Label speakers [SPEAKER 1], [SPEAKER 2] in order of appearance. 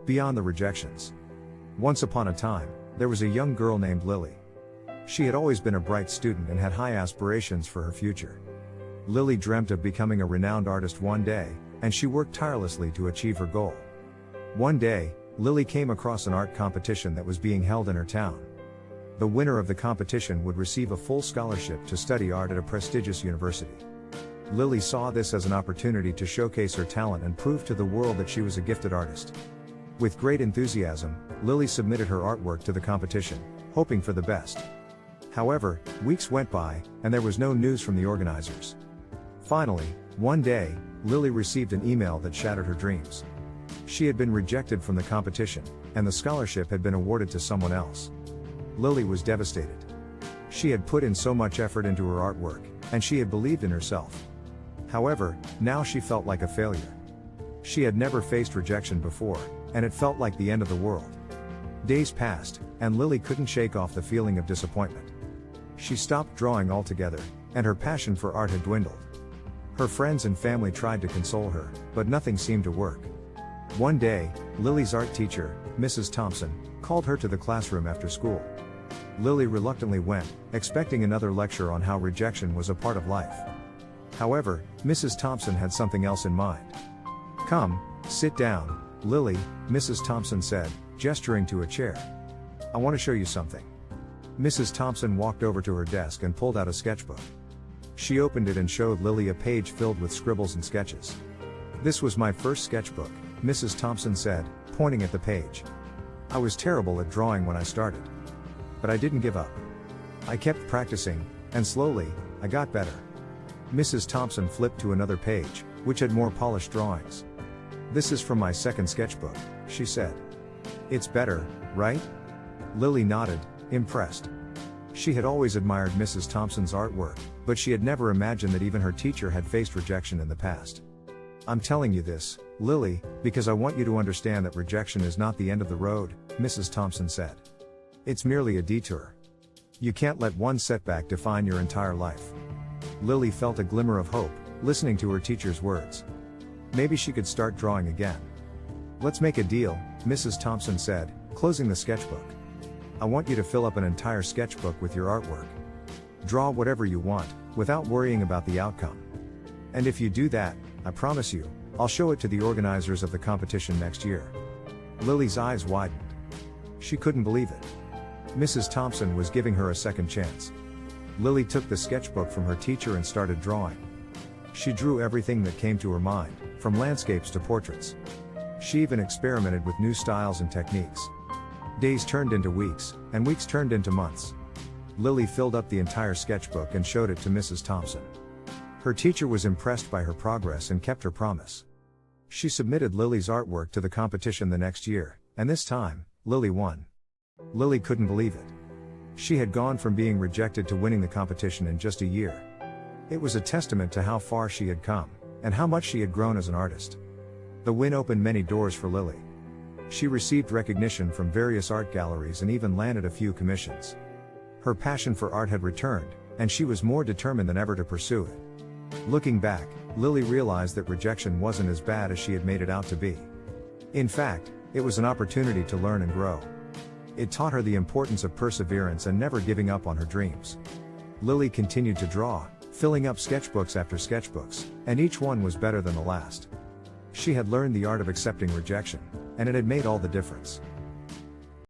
[SPEAKER 1] Beyond the rejections. Once upon a time, there was a young girl named Lily. She had always been a bright student and had high aspirations for her future. Lily dreamt of becoming a renowned artist one day, and she worked tirelessly to achieve her goal. One day, Lily came across an art competition that was being held in her town. The winner of the competition would receive a full scholarship to study art at a prestigious university. Lily saw this as an opportunity to showcase her talent and prove to the world that she was a gifted artist. With great enthusiasm, Lily submitted her artwork to the competition, hoping for the best. However, weeks went by, and there was no news from the organizers. Finally, one day, Lily received an email that shattered her dreams. She had been rejected from the competition, and the scholarship had been awarded to someone else. Lily was devastated. She had put in so much effort into her artwork, and she had believed in herself. However, now she felt like a failure. She had never faced rejection before, and it felt like the end of the world. Days passed, and Lily couldn't shake off the feeling of disappointment. She stopped drawing altogether, and her passion for art had dwindled. Her friends and family tried to console her, but nothing seemed to work. One day, Lily's art teacher, Mrs. Thompson, called her to the classroom after school. Lily reluctantly went, expecting another lecture on how rejection was a part of life. However, Mrs. Thompson had something else in mind. "Come, sit down, Lily," Mrs. Thompson said, gesturing to a chair. "I want to show you something." Mrs. Thompson walked over to her desk and pulled out a sketchbook. She opened it and showed Lily a page filled with scribbles and sketches. "This was my first sketchbook," Mrs. Thompson said, pointing at the page. "I was terrible at drawing when I started. But I didn't give up. I kept practicing, and slowly, I got better." Mrs. Thompson flipped to another page, which had more polished drawings. "This is from my second sketchbook," she said. "It's better, right?" Lily nodded, impressed. She had always admired Mrs. Thompson's artwork, but she had never imagined that even her teacher had faced rejection in the past. "I'm telling you this, Lily, because I want you to understand that rejection is not the end of the road," Mrs. Thompson said. "It's merely a detour. You can't let one setback define your entire life." Lily felt a glimmer of hope, listening to her teacher's words. Maybe she could start drawing again. "Let's make a deal," Mrs. Thompson said, closing the sketchbook. "I want you to fill up an entire sketchbook with your artwork. Draw whatever you want, without worrying about the outcome. And if you do that, I promise you, I'll show it to the organizers of the competition next year." Lily's eyes widened. She couldn't believe it. Mrs. Thompson was giving her a second chance. Lily took the sketchbook from her teacher and started drawing. She drew everything that came to her mind, from landscapes to portraits. She even experimented with new styles and techniques. Days turned into weeks, and weeks turned into months. Lily filled up the entire sketchbook and showed it to Mrs. Thompson. Her teacher was impressed by her progress and kept her promise. She submitted Lily's artwork to the competition the next year, and this time, Lily won. Lily couldn't believe it. She had gone from being rejected to winning the competition in just a year. It was a testament to how far she had come, and how much she had grown as an artist. The win opened many doors for Lily. She received recognition from various art galleries and even landed a few commissions. Her passion for art had returned, and she was more determined than ever to pursue it. Looking back, Lily realized that rejection wasn't as bad as she had made it out to be. In fact, it was an opportunity to learn and grow. It taught her the importance of perseverance and never giving up on her dreams. Lily continued to draw, filling up sketchbooks after sketchbooks, and each one was better than the last. She had learned the art of accepting rejection, and it had made all the difference.